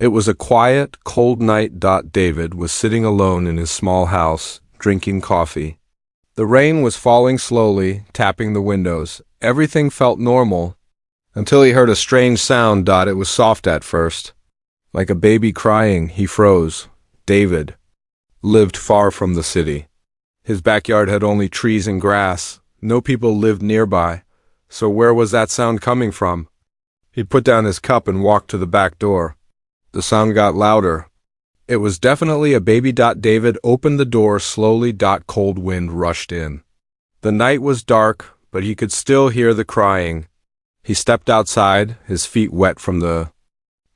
It was a quiet, cold night. David was sitting alone in his small house, drinking coffee. The rain was falling slowly, tapping the windows. Everything felt normal, until he heard a strange sound. It was soft at first, like a baby crying. He froze. David lived far from the city. His backyard had only trees and grass. No people lived nearby. So where was that sound coming from? He put down his cup and walked to the back door. The sound got louder. It was definitely a baby. David opened the door slowly. Cold wind rushed in. The night was dark, but he could still hear the crying. He stepped outside, his feet wet from the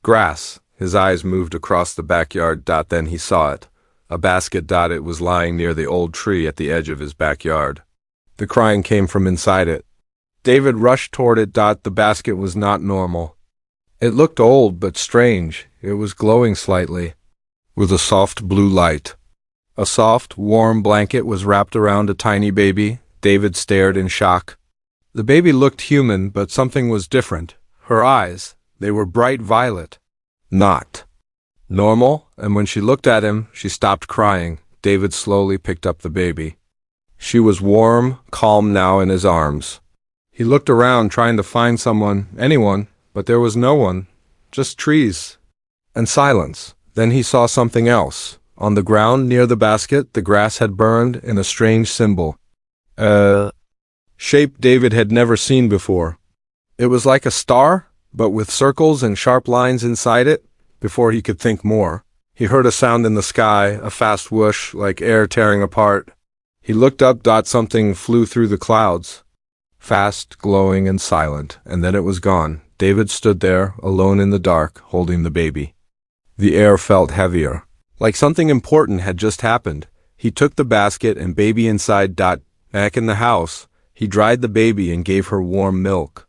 grass. His eyes moved across the backyard. Then he saw it. A basket. It was lying near the old tree at the edge of his backyard. The crying came from inside it. David rushed toward it. The basket was not normal. It looked old but strange. It was glowing slightly, with a soft blue light. A soft, warm blanket was wrapped around a tiny baby. David stared in shock. The baby looked human, but something was different. Her eyes, they were bright violet. Not normal, and when she looked at him, she stopped crying. David slowly picked up the baby. She was warm, calm now in his arms. He looked around, trying to find someone, anyone, but there was no one, just trees and silence. Then he saw something else. On the ground near the basket, the grass had burned in a strange symbol. Shape David had never seen before. It was like a star, but with circles and sharp lines inside it. Before he could think more, he heard a sound in the sky, a fast whoosh, like air tearing apart. He looked up. Something flew through the clouds, fast, glowing, and silent, and then it was gone. David stood there, alone in the dark, holding the baby. The air felt heavier, like something important had just happened. He took the basket and baby inside. Back in the house, he dried the baby and gave her warm milk.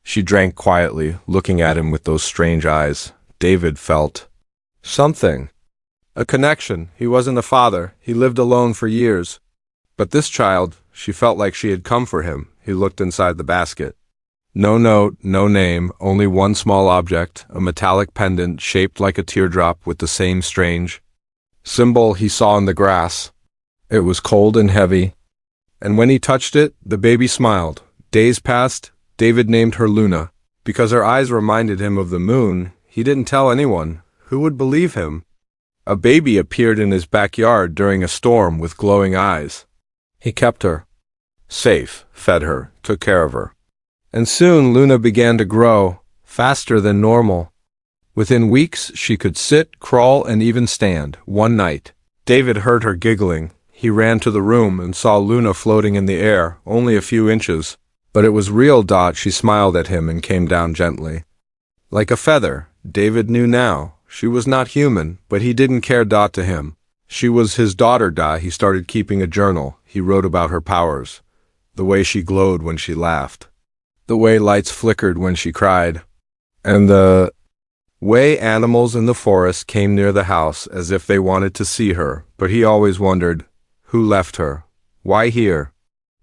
She drank quietly, looking at him with those strange eyes. David felt something. A connection. He wasn't a father. He lived alone for years. But this child, she felt like she had come for him. He looked inside the basket. No note, no name, only one small object, a metallic pendant shaped like a teardrop with the same strange symbol he saw in the grass. It was cold and heavy, and when he touched it, the baby smiled. Days passed. David named her Luna. Because her eyes reminded him of the moon, he didn't tell anyone. Who would believe him? A baby appeared in his backyard during a storm with glowing eyes. He kept her safe, fed her, took care of her. And soon Luna began to grow, faster than normal. Within weeks, she could sit, crawl, and even stand. One night, David heard her giggling. He ran to the room and saw Luna floating in the air, only a few inches. But it was real. She smiled at him and came down gently. Like a feather. David knew now. She was not human, but he didn't care. To him, she was his daughter. He started keeping a journal. He wrote about her powers. The way she glowed when she laughed. The way lights flickered when she cried. And the way animals in the forest came near the house as if they wanted to see her. But he always wondered, who left her? Why here?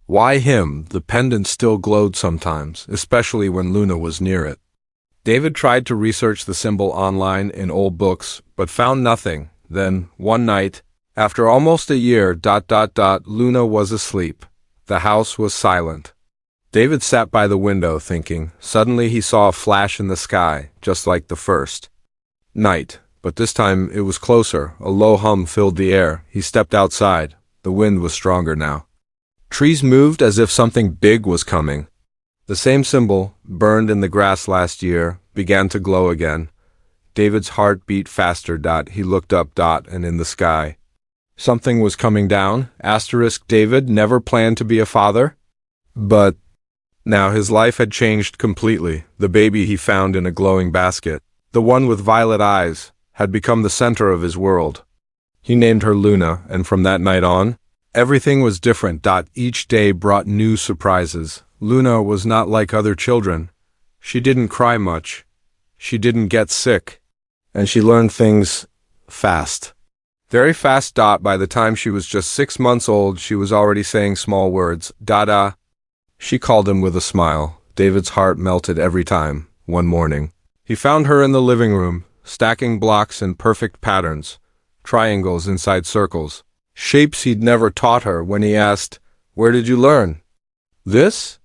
Why him? The pendant still glowed sometimes, especially when Luna was near it. David tried to research the symbol online in old books, but found nothing. Then, one night, after almost a year, Luna was asleep. The house was silent. David sat by the window thinking. Suddenly he saw a flash in the sky, just like the first night. But this time it was closer. A low hum filled the air. He stepped outside. The wind was stronger now. Trees moved as if something big was coming. The same symbol, burned in the grass last year, began to glow again. David's heart beat faster. He looked up. And in the sky, something was coming down. David never planned to be a father. But now his life had changed completely. The baby he found in a glowing basket, the one with violet eyes, had become the center of his world. He named her Luna, and from that night on, everything was different. Each day brought new surprises. Luna was not like other children. She didn't cry much. She didn't get sick. And she learned things fast. Very fast. By the time she was just 6 months old, she was already saying small words. Dada. She called him with a smile. David's heart melted every time. One morning, he found her in the living room, stacking blocks in perfect patterns, triangles inside circles, shapes he'd never taught her. When he asked, "Where did you learn this?"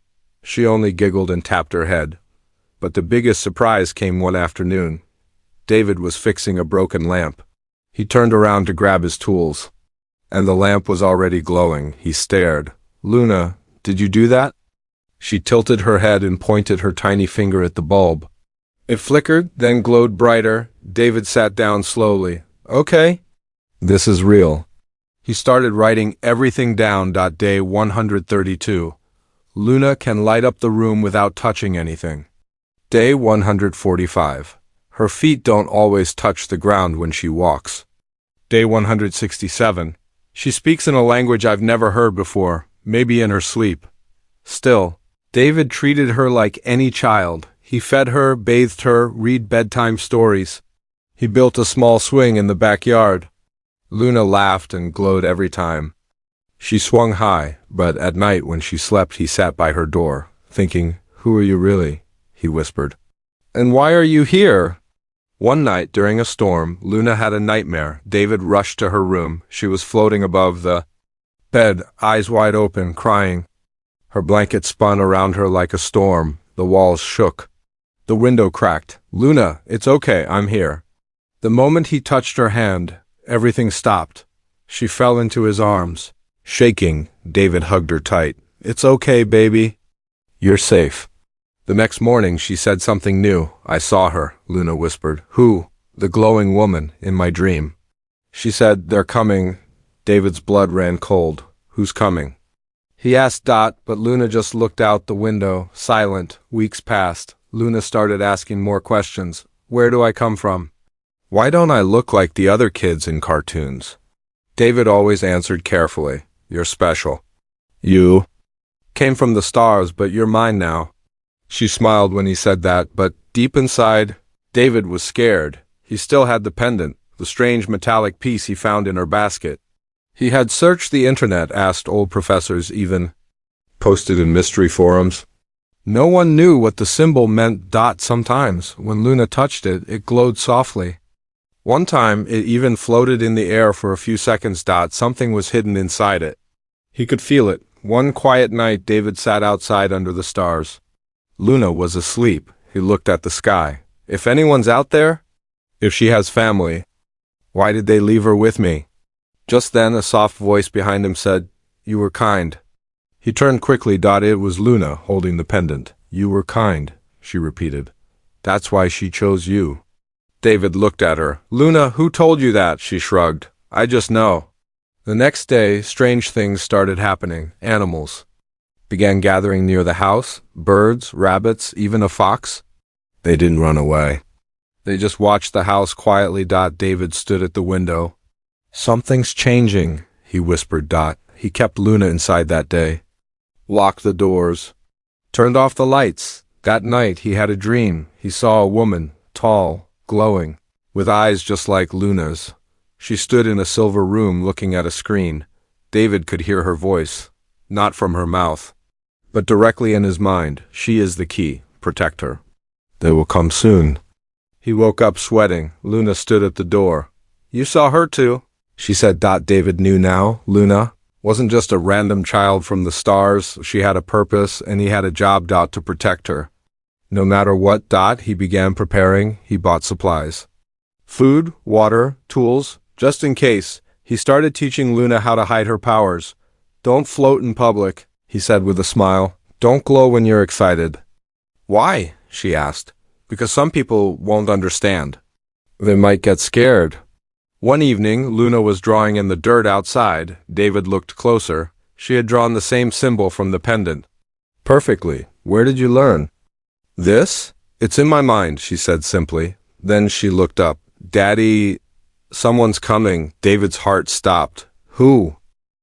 she only giggled and tapped her head. But the biggest surprise came one afternoon. David was fixing a broken lamp. He turned around to grab his tools, and the lamp was already glowing. He stared. "Luna, did you do that?" She tilted her head and pointed her tiny finger at the bulb. It flickered, then glowed brighter. David sat down slowly. "Okay, this is real." He started writing everything down. Day 132. Luna can light up the room without touching anything. Day 145. Her feet don't always touch the ground when she walks. Day 167. She speaks in a language I've never heard before, maybe in her sleep. Still, David treated her like any child. He fed her, bathed her, read bedtime stories. He built a small swing in the backyard. Luna laughed and glowed every time. She swung high, but at night when she slept he sat by her door, thinking, "Who are you really?" he whispered. "And why are you here?" One night during a storm, Luna had a nightmare. David rushed to her room. She was floating above the bed, eyes wide open, crying. Her blanket spun around her like a storm. The walls shook. The window cracked. "Luna, it's okay, I'm here." The moment he touched her hand, everything stopped. She fell into his arms. Shaking, David hugged her tight. "It's okay, baby. You're safe." The next morning she said something new. "I saw her," Luna whispered. "Who?" "The glowing woman in my dream." She said, "They're coming." David's blood ran cold. "Who's coming?" He asked but Luna just looked out the window, silent. Weeks passed. Luna started asking more questions. "Where do I come from? Why don't I look like the other kids in cartoons?" David always answered carefully, "You're special. You came from the stars, but you're mine now." She smiled when he said that, but deep inside, David was scared. He still had the pendant, the strange metallic piece he found in her basket. He had searched the internet, asked old professors, even posted in mystery forums. No one knew what the symbol meant. Sometimes, when Luna touched it, it glowed softly. One time, it even floated in the air for a few seconds. Something was hidden inside it. He could feel it. One quiet night, David sat outside under the stars. Luna was asleep. He looked at the sky. "If anyone's out there, if she has family, why did they leave her with me?" Just then, a soft voice behind him said, "You were kind." He turned quickly. It was Luna, holding the pendant. "You were kind," she repeated. "That's why she chose you." David looked at her. "Luna, who told you that?" She shrugged. "I just know." The next day, strange things started happening. Animals began gathering near the house. Birds, rabbits, even a fox. They didn't run away. They just watched the house quietly. David stood at the window. "Something's changing," he whispered. He kept Luna inside that day. Locked the doors. Turned off the lights. That night he had a dream. He saw a woman, tall, glowing, with eyes just like Luna's. She stood in a silver room looking at a screen. David could hear her voice, not from her mouth, but directly in his mind. "She is the key. Protect her. They will come soon." He woke up sweating. Luna stood at the door. "You saw her too," she said. David knew now. Luna wasn't just a random child from the stars. She had a purpose, and he had a job to protect her. No matter what, he began preparing. He bought supplies. Food, water, tools, just in case. He started teaching Luna how to hide her powers. "Don't float in public," he said with a smile. "Don't glow when you're excited." "Why?" she asked. "Because some people won't understand. They might get scared." One evening, Luna was drawing in the dirt outside. David looked closer. She had drawn the same symbol from the pendant. "Perfectly. Where did you learn this?" "It's in my mind," she said simply. Then she looked up. "Daddy, someone's coming." David's heart stopped. "Who?"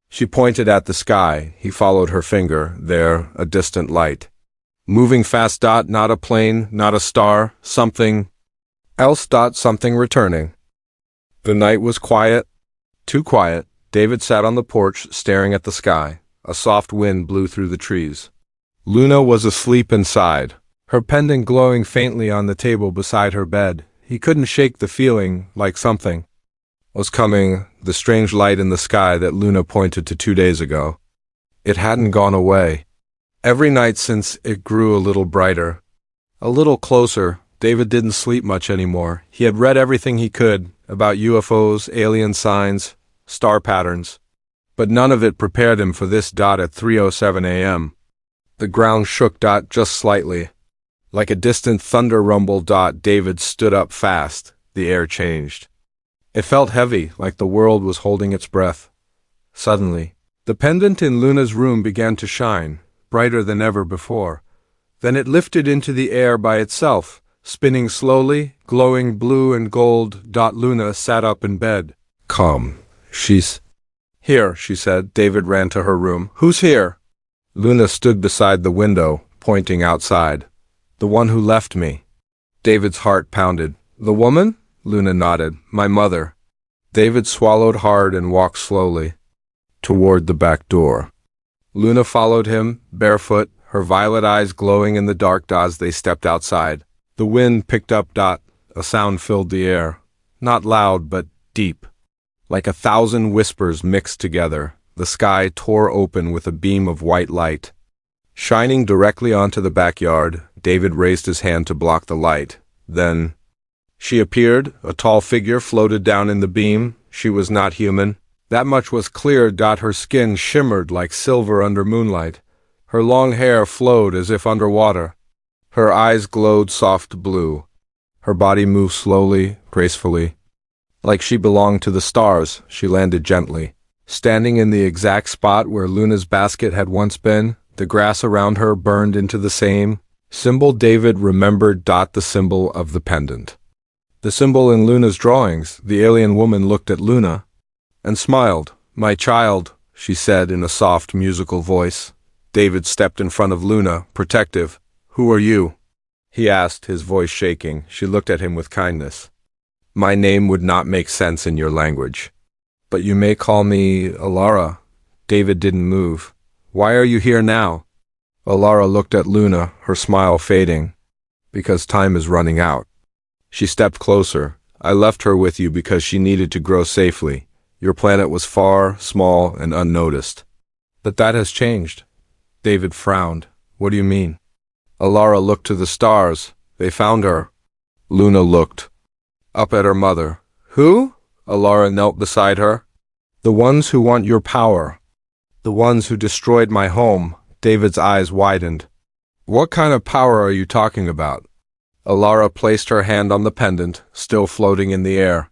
She pointed at the sky. He followed her finger. There, a distant light. Moving fast. Not a plane, not a star. Something else. Something returning. The night was quiet. Too quiet. David sat on the porch, staring at the sky. A soft wind blew through the trees. Luna was asleep inside, her pendant glowing faintly on the table beside her bed. He couldn't shake the feeling like something was coming, the strange light in the sky that Luna pointed to 2 days ago. It hadn't gone away. Every night since, it grew a little brighter, a little closer. David didn't sleep much anymore. He had read everything he could about UFOs, alien signs, star patterns, but none of it prepared him for this. At 3:07 a.m. The ground shook. Just slightly. Like a distant thunder rumble. David stood up fast. The air changed. It felt heavy, like the world was holding its breath. Suddenly, the pendant in Luna's room began to shine, brighter than ever before. Then it lifted into the air by itself, spinning slowly, glowing blue and gold. Luna sat up in bed. Calm. She's here, she said. David ran to her room. Who's here? Luna stood beside the window, pointing outside. The one who left me. David's heart pounded. The woman? Luna nodded. My mother. David swallowed hard and walked slowly toward the back door. Luna followed him, barefoot, her violet eyes glowing in the dark. As they stepped outside, the wind picked up. A sound filled the air. Not loud, but deep. Like 1,000 whispers mixed together, the sky tore open with a beam of white light. Shining directly onto the backyard, David raised his hand to block the light. Then she appeared. A tall figure floated down in the beam. She was not human. That much was clear. Her skin shimmered like silver under moonlight. Her long hair flowed as if underwater. Her eyes glowed soft blue. Her body moved slowly, gracefully. Like she belonged to the stars. She landed gently, standing in the exact spot where Luna's basket had once been. The grass around her burned into the same symbol. David remembered. The symbol of the pendant. The symbol in Luna's drawings. The alien woman looked at Luna and smiled. My child, she said in a soft, musical voice. David stepped in front of Luna, protective. Who are you? He asked, his voice shaking. She looked at him with kindness. My name would not make sense in your language, but you may call me Alara. David didn't move. Why are you here now? Alara looked at Luna, her smile fading. Because time is running out. She stepped closer. I left her with you because she needed to grow safely. Your planet was far, small, and unnoticed. But that has changed. David frowned. What do you mean? Alara looked to the stars. They found her. Luna looked up at her mother. Who? Alara knelt beside her. The ones who want your power. The ones who destroyed my home. David's eyes widened. What kind of power are you talking about? Alara placed her hand on the pendant, still floating in the air.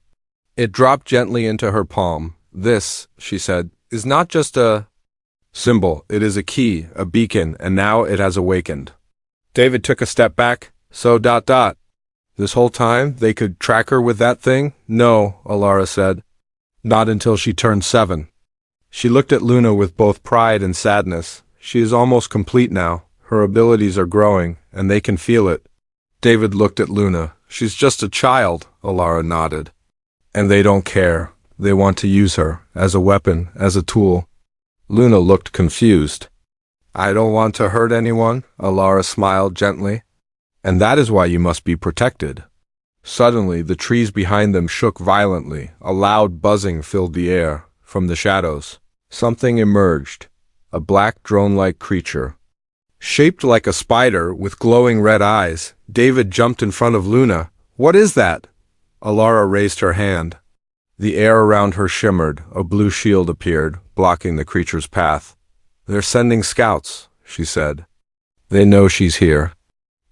It dropped gently into her palm. This, she said, is not just a symbol. It is a key, a beacon, and now it has awakened. David took a step back. So ... This whole time, they could track her with that thing? No, Alara said. Not until she turned 7. She looked at Luna with both pride and sadness. She is almost complete now. Her abilities are growing, and they can feel it. David looked at Luna. She's just a child, Alara nodded. And they don't care. They want to use her, as a weapon, as a tool. Luna looked confused. I don't want to hurt anyone, Alara smiled gently. And that is why you must be protected. Suddenly, the trees behind them shook violently. A loud buzzing filled the air. From the shadows, something emerged. A black drone-like creature. Shaped like a spider with glowing red eyes, David jumped in front of Luna. What is that? Alara raised her hand. The air around her shimmered. A blue shield appeared, blocking the creature's path. They're sending scouts, she said. They know she's here.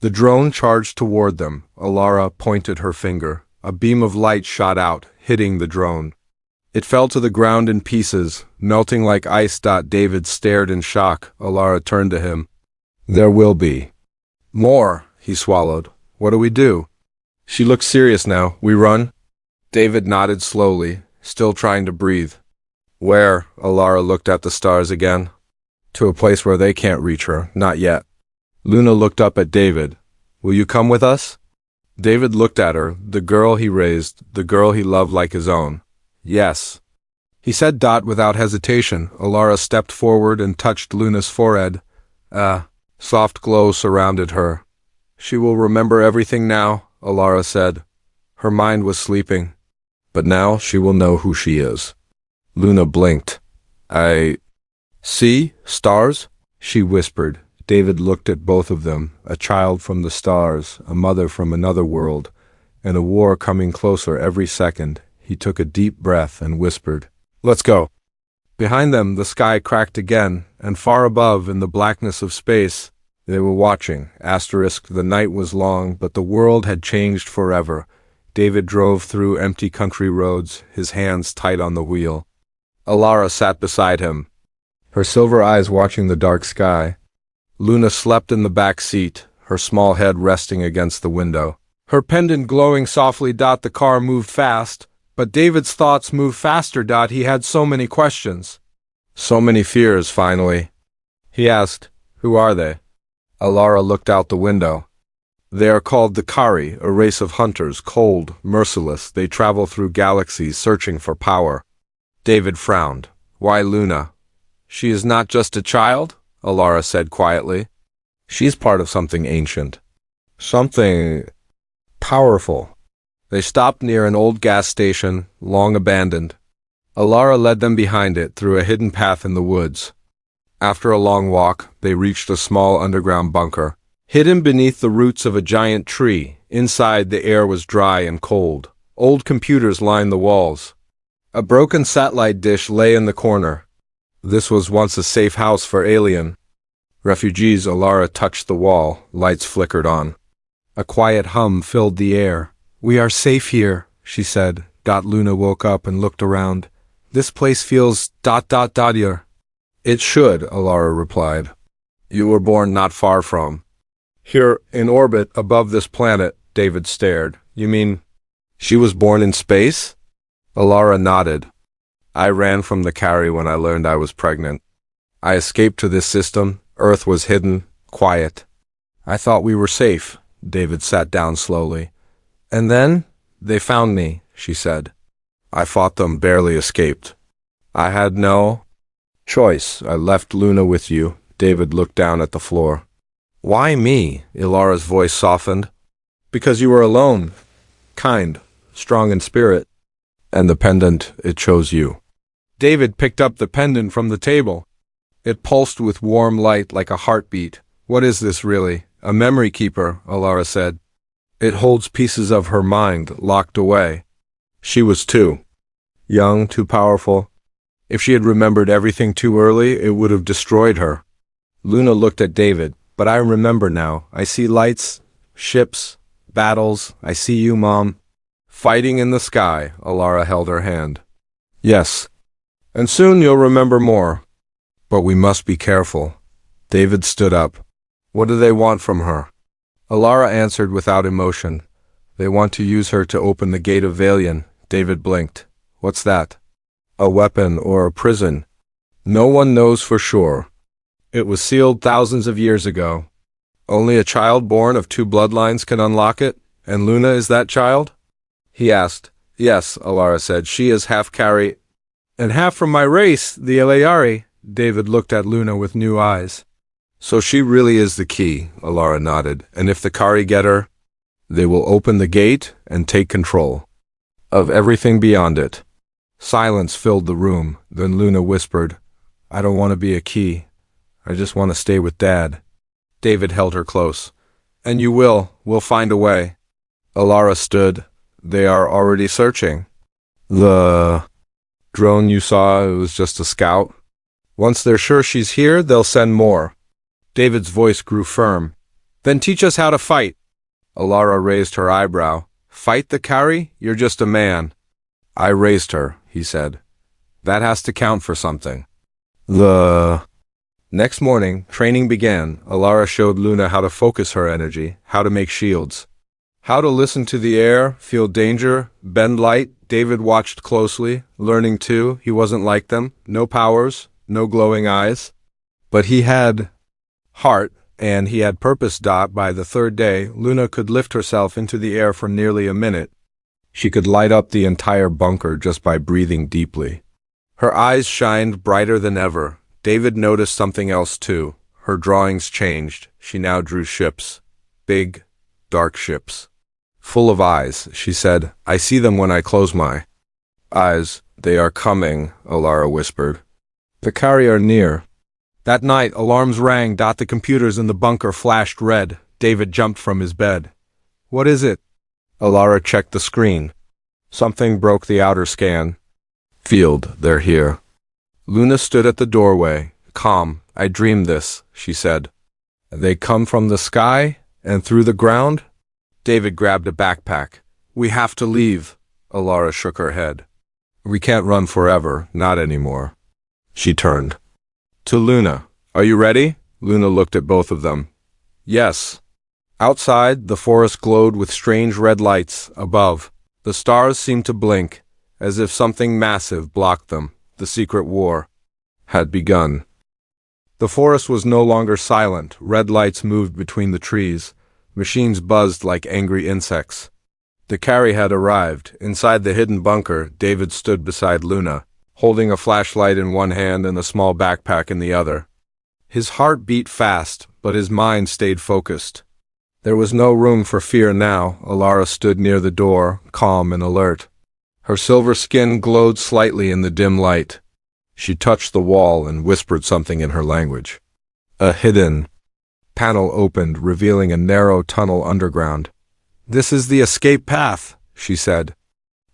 The drone charged toward them. Alara pointed her finger. A beam of light shot out, hitting the drone. It fell to the ground in pieces, melting like ice. David stared in shock. Alara turned to him. There will be more, he swallowed. What do we do? She looked serious now. We run? David nodded slowly, still trying to breathe. Where? Alara looked at the stars again. To a place where they can't reach her. Not yet. Luna looked up at David. Will you come with us? David looked at her, the girl he raised, the girl he loved like his own. Yes. He said without hesitation. Alara stepped forward and touched Luna's forehead. Soft glow surrounded her. She will remember everything now, Alara said. Her mind was sleeping. But now she will know who she is. Luna blinked. I see stars, she whispered. David looked at both of them, a child from the stars, a mother from another world, and a war coming closer every second. He took a deep breath and whispered, "Let's go." Behind them, the sky cracked again, and far above, in the blackness of space, they were watching. The night was long, but the world had changed forever. David drove through empty country roads, his hands tight on the wheel. Alara sat beside him, her silver eyes watching the dark sky. Luna slept in the back seat, her small head resting against the window. Her pendant glowing softly. The car moved fast, but David's thoughts moved faster. He had so many questions. So many fears, finally. He asked, "Who are they?" Alara looked out the window. "They are called the Kari, a race of hunters, cold, merciless. They travel through galaxies searching for power." David frowned. "Why Luna?" "She is not just a child," Alara said quietly. "She's part of something ancient. Something powerful." They stopped near an old gas station, long abandoned. Alara led them behind it through a hidden path in the woods. After a long walk, they reached a small underground bunker. Hidden beneath the roots of a giant tree, inside the air was dry and cold. Old computers lined the walls. A broken satellite dish lay in the corner. This was once a safe house for alien refugees. Alara touched the wall, lights flickered on. A quiet hum filled the air. "We are safe here," she said. Luna woke up and looked around. "This place feels ... here." "It should," Alara replied. "You were born not far from here, in orbit above this planet." David stared. "You mean she was born in space?" Alara nodded. "I ran from the Kari when I learned I was pregnant. I escaped to this system. Earth was hidden, quiet. I thought we were safe." David sat down slowly. "And then they found me," she said. "I fought them, barely escaped. I had no choice. I left Luna with you." David looked down at the floor. "Why me?" Ilara's voice softened. "Because you were alone, kind, strong in spirit. And the pendant, it chose you." David picked up the pendant from the table. It pulsed with warm light like a heartbeat. "What is this really?" "A memory keeper," Alara said. "It holds pieces of her mind, locked away." She was too young, too powerful. If she had remembered everything too early, it would have destroyed her. Luna looked at David. "But I remember now. I see lights, ships, battles. I see you, Mom. Fighting in the sky." Alara held her hand. "Yes. And soon you'll remember more. But we must be careful." David stood up. "What do they want from her?" Alara answered without emotion. "They want to use her to open the gate of Valian." David blinked. "What's that?" "A weapon or a prison. No one knows for sure. It was sealed thousands of years ago. Only a child born of two bloodlines can unlock it. And Luna is that child?" he asked. "Yes," Alara said. "She is half Kari and half from my race, the Elayari." David looked at Luna with new eyes. "So she really is the key," Alara nodded. "And if the Kari get her, they will open the gate and take control of everything beyond it." Silence filled the room. Then Luna whispered, "I don't want to be a key. I just want to stay with Dad." David held her close. "And you will. We'll find a way." Alara stood. "They are already searching. The drone you saw, it was just a scout. Once they're sure she's here, they'll send more." David's voice grew firm. "Then teach us how to fight." Alara raised her eyebrow. "Fight the Kari? You're just a man." "I raised her," he said. "That has to count for something." The next morning, training began. Alara showed Luna how to focus her energy, how to make shields, how to listen to the air, feel danger, bend light. David watched closely, learning too. He wasn't like them. No powers, no glowing eyes. But he had heart, and he had purpose. By the third day, Luna could lift herself into the air for nearly a minute. She could light up the entire bunker just by breathing deeply. Her eyes shined brighter than ever. David noticed something else too. Her drawings changed. She now drew ships. Big, dark ships. Full of eyes, she said. I see them when I close my eyes. They are coming, Alara whispered. The carrier near. That night, alarms rang. The computers in the bunker flashed red. David jumped from his bed. What is it? Alara checked the screen. Something broke the outer scan. Field, they're here. Luna stood at the doorway, calm. I dreamed this, she said. They come from the sky and through the ground? David grabbed a backpack. We have to leave. Alara shook her head. We can't run forever, not anymore. She turned to Luna. Are you ready? Luna looked at both of them. Yes. Outside, the forest glowed with strange red lights. Above, the stars seemed to blink, as if something massive blocked them. The secret war had begun. The forest was no longer silent. Red lights moved between the trees. Machines buzzed like angry insects. The carry had arrived. Inside the hidden bunker, David stood beside Luna, holding a flashlight in one hand and a small backpack in the other. His heart beat fast, but his mind stayed focused. There was no room for fear now. Alara stood near the door, calm and alert. Her silver skin glowed slightly in the dim light. She touched the wall and whispered something in her language. A hidden panel opened, revealing a narrow tunnel underground. This is the escape path, she said.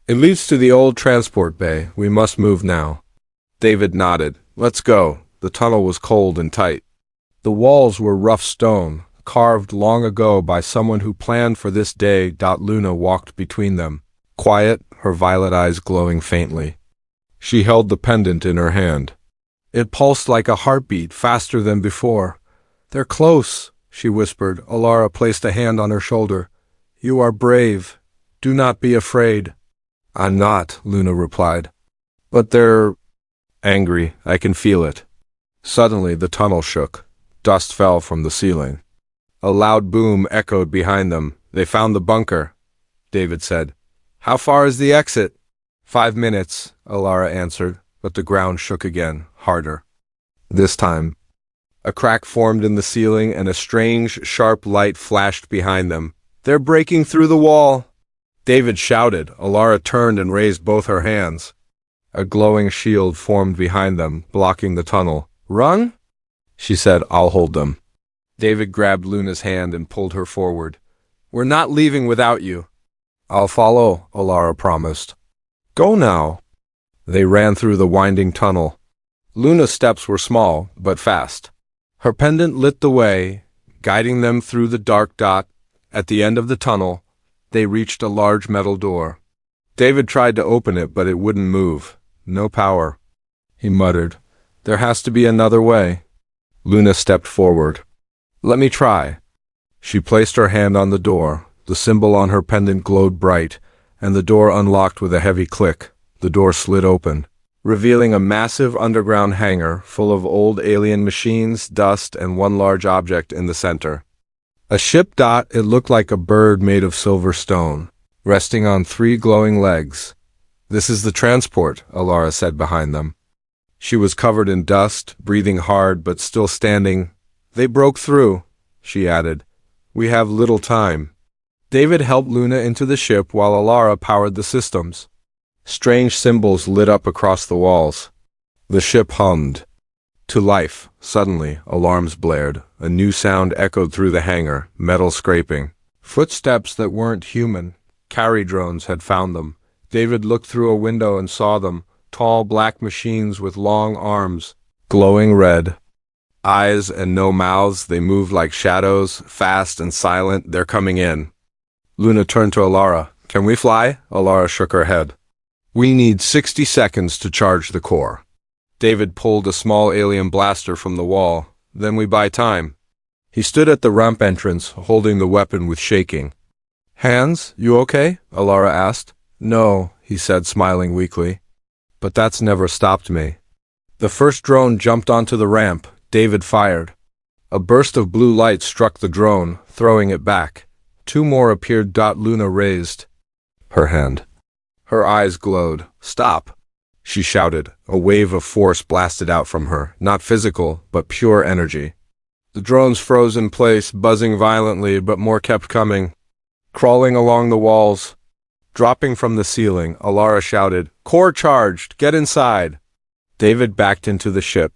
It leads to the old transport bay. We must move now. David nodded. Let's go. The tunnel was cold and tight. The walls were rough stone, carved long ago by someone who planned for this day. Luna walked between them, quiet, her violet eyes glowing faintly. She held the pendant in her hand. It pulsed like a heartbeat, faster than before. They're close, she whispered. Alara placed a hand on her shoulder. You are brave. Do not be afraid. I'm not, Luna replied. But they're angry. I can feel it. Suddenly, the tunnel shook. Dust fell from the ceiling. A loud boom echoed behind them. They found the bunker, David said. How far is the exit? 5 minutes, Alara answered, but the ground shook again, harder. This time, a crack formed in the ceiling and a strange, sharp light flashed behind them. They're breaking through the wall! David shouted. Alara turned and raised both her hands. A glowing shield formed behind them, blocking the tunnel. Run? She said, I'll hold them. David grabbed Luna's hand and pulled her forward. We're not leaving without you. I'll follow, Alara promised. Go now. They ran through the winding tunnel. Luna's steps were small, but fast. Her pendant lit the way, guiding them through the dark dot. At the end of the tunnel, they reached a large metal door. David tried to open it, but it wouldn't move. No power. He muttered, There has to be another way. Luna stepped forward. Let me try. She placed her hand on the door. The symbol on her pendant glowed bright, and the door unlocked with a heavy click. The door slid open, revealing a massive underground hangar full of old alien machines, dust, and one large object in the center. A ship. It looked like a bird made of silver stone, resting on 3 glowing legs. This is the transport, Alara said behind them. She was covered in dust, breathing hard but still standing. They broke through, she added. We have little time. David helped Luna into the ship while Alara powered the systems. Strange symbols lit up across the walls. The ship hummed to life. Suddenly, alarms blared. A new sound echoed through the hangar, metal scraping. Footsteps that weren't human. Carry drones had found them. David looked through a window and saw them, tall black machines with long arms, glowing red. Eyes and no mouths, they moved like shadows, fast and silent. They're coming in. Luna turned to Alara. Can we fly? Alara shook her head. We need 60 seconds to charge the core. David pulled a small alien blaster from the wall. Then we buy time. He stood at the ramp entrance, holding the weapon with shaking. Hands, you okay? Alara asked. No, he said, smiling weakly. But that's never stopped me. The first drone jumped onto the ramp. David fired. A burst of blue light struck the drone, throwing it back. 2 more appeared. Luna raised her hand. Her eyes glowed. Stop, she shouted. A wave of force blasted out from her, not physical, but pure energy. The drones froze in place, buzzing violently, but more kept coming. crawling along the walls. Dropping from the ceiling, Alara shouted, "Core charged! Get inside!" David backed into the ship.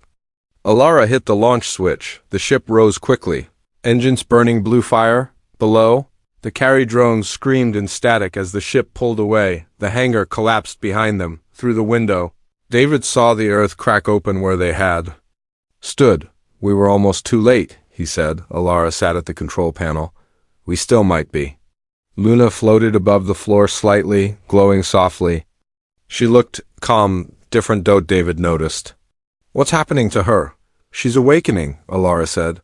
Alara hit the launch switch. The ship rose quickly. Engines burning blue fire. Below, the carry drones screamed in static as the ship pulled away. The hangar collapsed behind them. Through the window, David saw the earth crack open where they had stood. "We were almost too late," he said. Alara sat at the control panel. "We still might be." Luna floated above the floor slightly, glowing softly. She looked calm, different though David noticed. "What's happening to her?" "She's awakening," Alara said.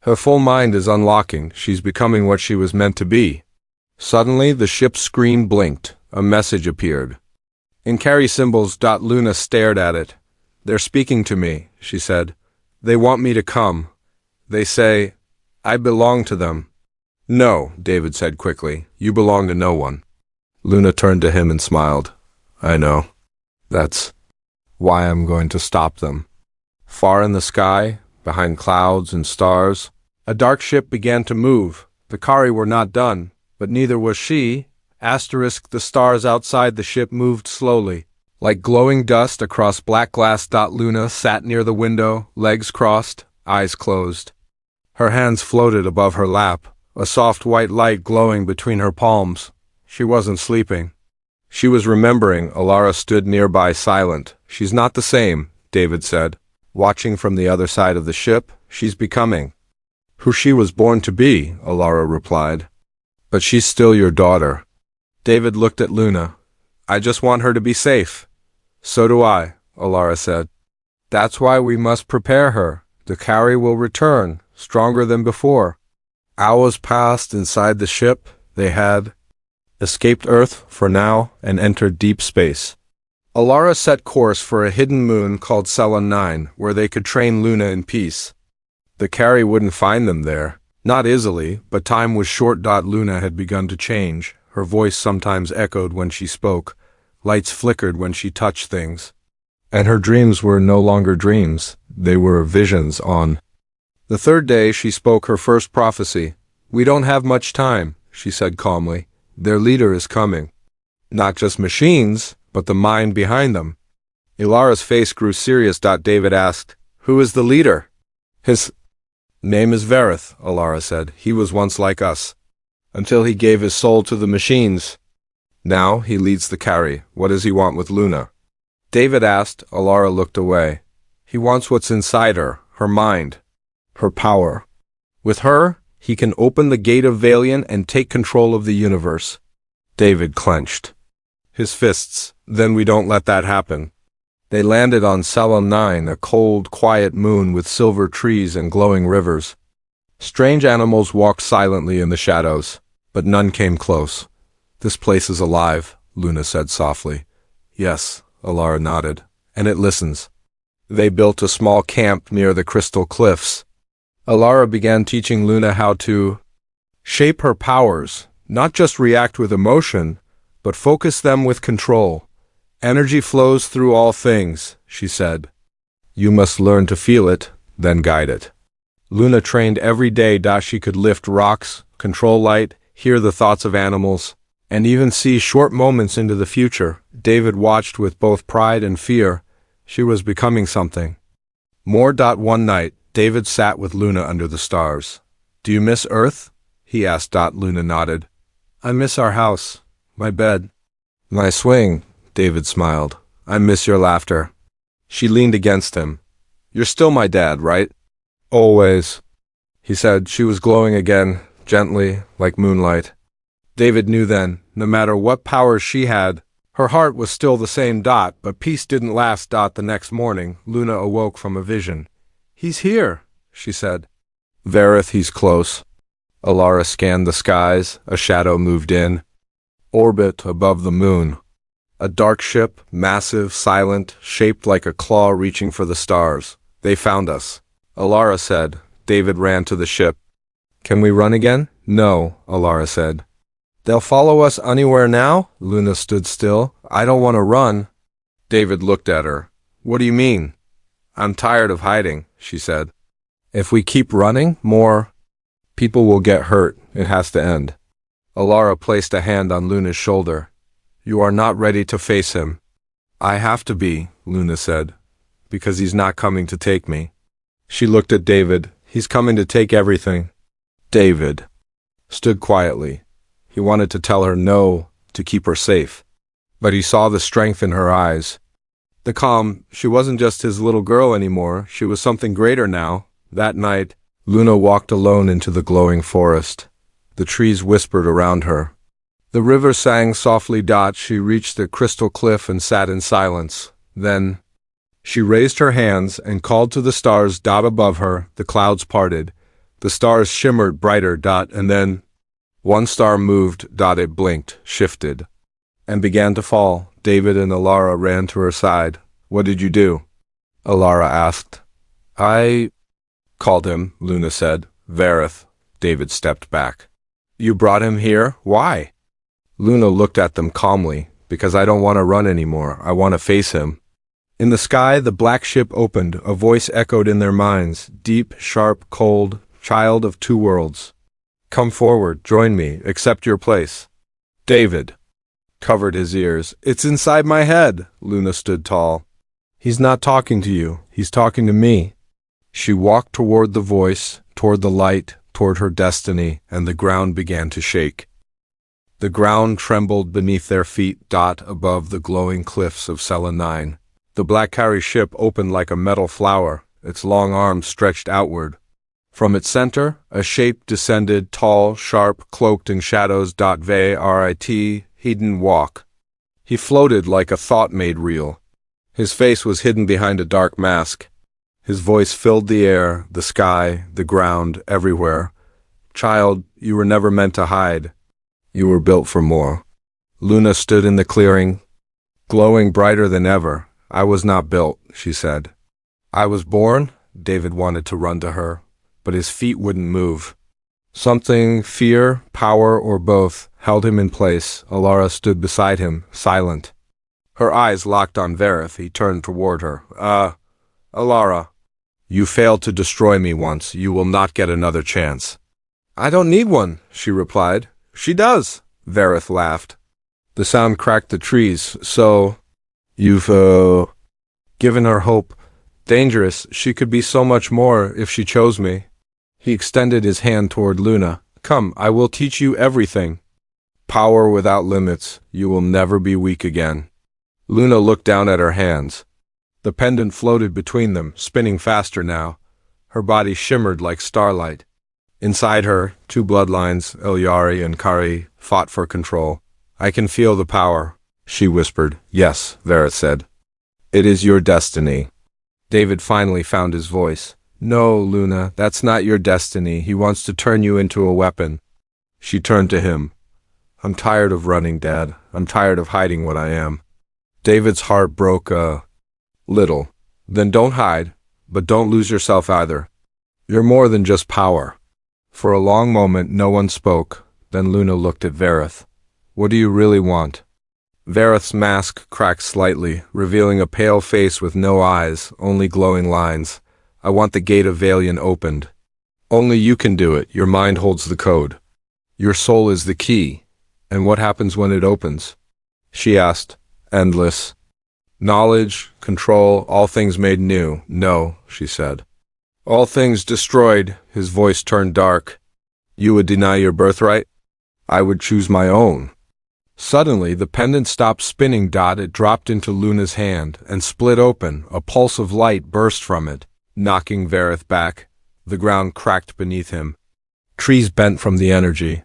"Her full mind is unlocking. She's becoming what she was meant to be." Suddenly, the ship's screen blinked. A message appeared. In carry symbols. Luna stared at it. "They're speaking to me," she said. "They want me to come. They say I belong to them." "No," David said quickly. "You belong to no one." Luna turned to him and smiled. "I know. That's why I'm going to stop them." Far in the sky, behind clouds and stars, a dark ship began to move. The Kari were not done, but neither was she. The stars outside the ship moved slowly, like glowing dust across black glass. Luna sat near the window, legs crossed, eyes closed. Her hands floated above her lap, a soft white light glowing between her palms. She wasn't sleeping. She was remembering. Alara stood nearby, silent. "She's not the same," David said. "Watching from the other side of the ship, she's becoming who she was born to be," Alara replied. "But she's still your daughter." David looked at Luna. "I just want her to be safe." "So do I," Alara said. "That's why we must prepare her. The Kari will return, stronger than before." Hours passed inside the ship. They had escaped Earth for now and entered deep space. Alara set course for a hidden moon called Cellon 9, where they could train Luna in peace. The Kari wouldn't find them there. Not easily, but time was short. Luna had begun to change. Her voice sometimes echoed when she spoke. Lights flickered when she touched things. And her dreams were no longer dreams. They were visions on. The third day, she spoke her first prophecy. "We don't have much time," she said calmly. "Their leader is coming. Not just machines, but the mind behind them." Ilara's face grew serious. David asked, "Who is the leader?" "His name is Verith," Alara said. "He was once like us, until he gave his soul to the machines. Now he leads the Kari. What does he want with Luna?" David asked. Alara looked away. "He wants what's inside her, her mind, her power. With her, he can open the gate of Valian and take control of the universe." David clenched his fists. "Then we don't let that happen." They landed on Cellon 9, a cold, quiet moon with silver trees and glowing rivers. Strange animals walked silently in the shadows, but none came close. "This place is alive," Luna said softly. "Yes," Alara nodded, "and it listens." They built a small camp near the crystal cliffs. Alara began teaching Luna how to shape her powers, not just react with emotion, but focus them with control. "Energy flows through all things," she said. "You must learn to feel it, then guide it." Luna trained every day. She could lift rocks, control light, hear the thoughts of animals, and even see short moments into the future. David watched with both pride and fear. She was becoming something more. One night, David sat with Luna under the stars. "Do you miss Earth?" he asked. Luna nodded. "I miss our house, my bed, my swing." David smiled. "I miss your laughter." She leaned against him. "You're still my dad, right?" "Always," he said. She was glowing again, gently, like moonlight. David knew then, no matter what powers she had, her heart was still the same. But peace didn't last. The next morning, Luna awoke from a vision. "He's here," she said. "Verith, he's close." Alara scanned the skies. A shadow moved in. Orbit above the moon. A dark ship, massive, silent, shaped like a claw reaching for the stars. "They found us," Alara said. David ran to the ship. "Can we run again?" "No," Alara said. "They'll follow us anywhere now?" Luna stood still. "I don't want to run." David looked at her. "What do you mean?" "I'm tired of hiding," she said. "If we keep running, more people will get hurt. It has to end." Alara placed a hand on Luna's shoulder. You are not ready to face him. I have to be, Luna said, because he's not coming to take me. She looked at David. He's coming to take everything. David stood quietly. He wanted to tell her no, to keep her safe. But he saw the strength in her eyes. The calm. She wasn't just his little girl anymore. She was something greater now. That night, Luna walked alone into the glowing forest. The trees whispered around her. The river sang softly. She reached the crystal cliff and sat in silence. Then she raised her hands and called to the stars. Above her, the clouds parted. The stars shimmered brighter. And then one star moved. It blinked, shifted, and began to fall. David and Alara ran to her side. What did you do? Alara asked. I called him, Luna said. Vareth. David stepped back. You brought him here? Why? Luna looked at them calmly. Because I don't want to run anymore. I want to face him. In the sky, the black ship opened. A voice echoed in their minds. Deep, sharp, cold, child of two worlds. Come forward, join me, accept your place. David covered his ears. It's inside my head. Luna stood tall. He's not talking to you. He's talking to me. She walked toward the voice, toward the light, toward her destiny, and the ground began to shake. The ground trembled beneath their feet. Above the glowing cliffs of Sela 9. The black carry ship opened like a metal flower, its long arms stretched outward. From its center, a shape descended, tall, sharp, cloaked in shadows. Varit, hidden walk. He floated like a thought made real. His face was hidden behind a dark mask. His voice filled the air, the sky, the ground, everywhere. Child, you were never meant to hide. You were built for more. Luna stood in the clearing, glowing brighter than ever. I was not built, she said. I was born. David wanted to run to her, but his feet wouldn't move. Something, fear, power, or both, held him in place. Alara stood beside him, silent. Her eyes locked on Vareth. He turned toward her. Alara, you failed to destroy me once. You will not get another chance. I don't need one, she replied. She does, Vareth laughed. The sound cracked the trees. So, you've, given her hope. Dangerous. She could be so much more if she chose me. He extended his hand toward Luna. Come, I will teach you everything. Power without limits. You will never be weak again. Luna looked down at her hands. The pendant floated between them, spinning faster now. Her body shimmered like starlight. Inside her, two bloodlines, Elyari and Kari, fought for control. I can feel the power, she whispered. Yes, Vareth said. It is your destiny. David finally found his voice. No, Luna, that's not your destiny. He wants to turn you into a weapon. She turned to him. I'm tired of running, Dad. I'm tired of hiding what I am. David's heart broke a little. Then don't hide, but don't lose yourself either. You're more than just power. For a long moment, no one spoke. Then Luna looked at Vareth. What do you really want? Vareth's mask cracked slightly, revealing a pale face with no eyes, only glowing lines. I want the gate of Valian opened. Only you can do it. Your mind holds the code. Your soul is the key. And what happens when it opens? She asked. Endless. Knowledge, control, all things made new. No, she said. All things destroyed. His voice turned dark. You would deny your birthright? I would choose my own. Suddenly, the pendant stopped spinning. It dropped into Luna's hand and split open. A pulse of light burst from it, knocking Vareth back. The ground cracked beneath him. Trees bent from the energy.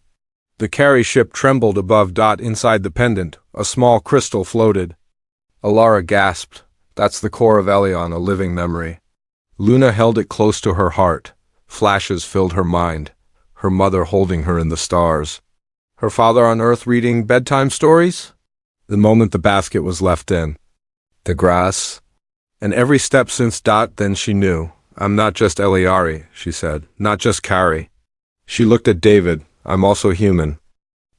The carry ship trembled above. Inside the pendant, a small crystal floated. Alara gasped. That's the core of Elion, a living memory. Luna held it close to her heart. Flashes filled her mind. Her mother holding her in the stars. Her father on Earth reading bedtime stories? The moment the basket was left in. The grass. And every step since. Then she knew. I'm not just Eliari, she said. Not just Kari. She looked at David. I'm also human.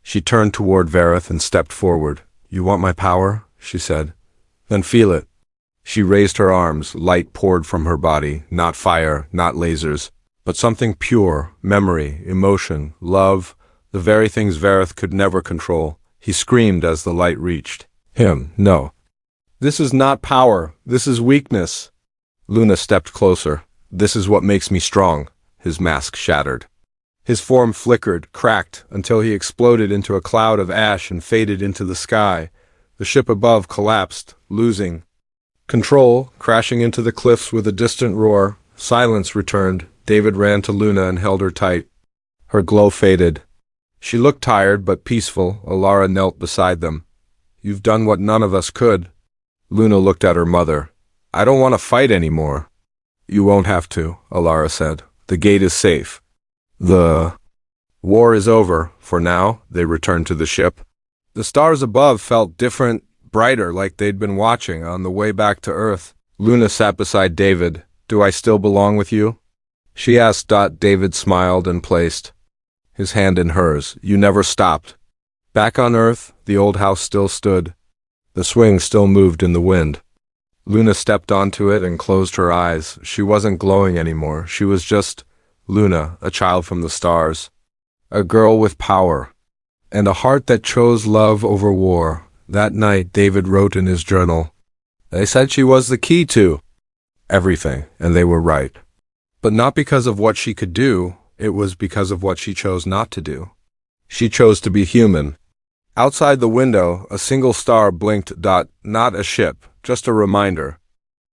She turned toward Vareth and stepped forward. You want my power? She said. Then feel it. She raised her arms. Light poured from her body. Not fire, not lasers, but something pure, memory, emotion, love. The very things Vareth could never control. He screamed as the light reached him. No. This is not power. This is weakness. Luna stepped closer. This is what makes me strong. His mask shattered. His form flickered, cracked, until he exploded into a cloud of ash and faded into the sky. The ship above collapsed, losing control, crashing into the cliffs with a distant roar. Silence returned. David ran to Luna and held her tight. Her glow faded. She looked tired but peaceful. Alara knelt beside them. You've done what none of us could. Luna looked at her mother. I don't want to fight anymore. You won't have to, Alara said. The gate is safe. The war is over. For now, they returned to the ship. The stars above felt different, brighter, like they'd been watching on the way back to Earth. Luna sat beside David. Do I still belong with you? She asked. David smiled and placed his hand in hers. You never stopped. Back on Earth, the old house still stood. The swing still moved in the wind. Luna stepped onto it and closed her eyes. She wasn't glowing anymore. She was just Luna, a child from the stars. A girl with power. And a heart that chose love over war. That night, David wrote in his journal, they said she was the key to everything, and they were right. But not because of what she could do, it was because of what she chose not to do. She chose to be human. Outside the window, a single star blinked. Not a ship, just a reminder.